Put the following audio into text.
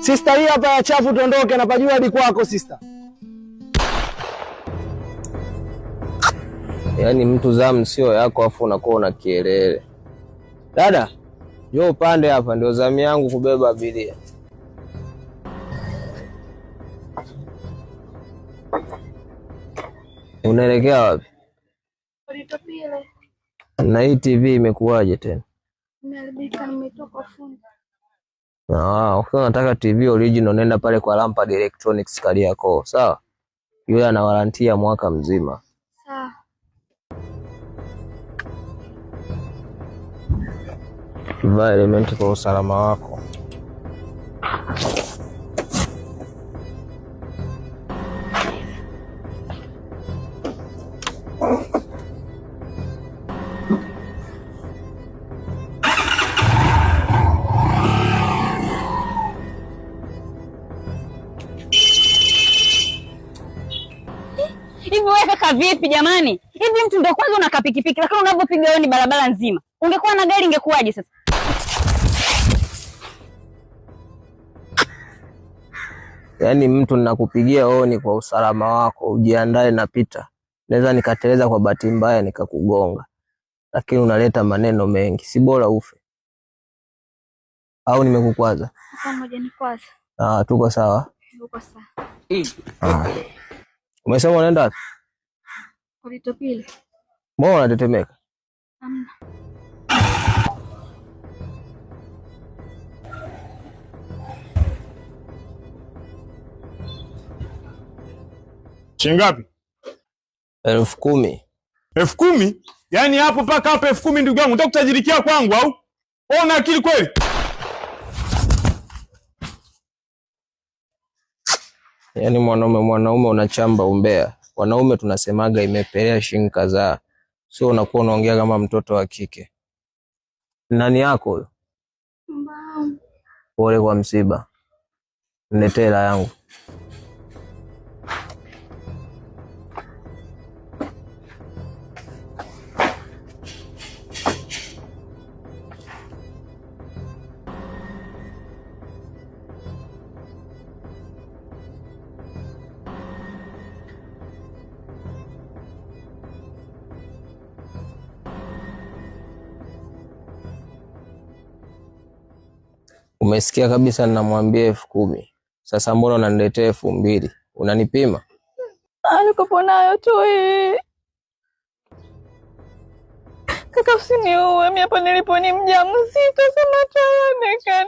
Sister, hii hapa ya chafu tuondoke, napajua hadi kwako sister. Yaani mtu zamu sio yako afu unakuwa una kielele. Dada, njoo upande hapa, ndio zamu yangu kubeba abiria. Unaelekea wapi? Ulitopile. Na hii TV imekuwaje tena? Imeharibika, nimetoka fundi. Ukiwa unataka TV original nenda pale kwa Lampard Electronics Kariakoo, sawa? Yule ana warantia mwaka mzima. Sawa. Vaa elementi kwa usalama wako. Hivi wewe kaka vipi jamani? Hivi mtu ndio kwanza unaka pikipiki lakini unavyopiga wewe ni barabara nzima. Ungekuwa na gari ingekuwaje sasa? Yaani mtu ninakupigia honi kwa usalama wako, ujiandae napita. Naweza nikateleza kwa bahati mbaya nikakugonga. Lakini unaleta maneno mengi. Si bora ufe. Au nimekukwaza? Pamoja ni kwaza. Tuko sawa. Tuko sawa. Umesema unaenda wapi? Ulitopile. Mbona unatetemeka? Hamna. Shingapi? 10,000. 10,000? Yaani hapo paka hapo 10,000 ndugu yangu, unataka kutajirikia kwangu au? Wewe una akili kweli? Yaani mwanaume unachamba umbea. Wanaume tunasemaga imepelea shilingi kadhaa. Sio unakuwa unaongea kama mtoto wa kike. Nani yako huyo? Mbao. Pole kwa msiba. Niletee hela yangu. Umesikia kabisa ninamwambia 10,000. Sasa mbona unaniletea 2,000? Unanipima? Niko nayo tu hii. Kaka usiniue, mimi hapa nilipo ni mjamzito, sema tuonekane.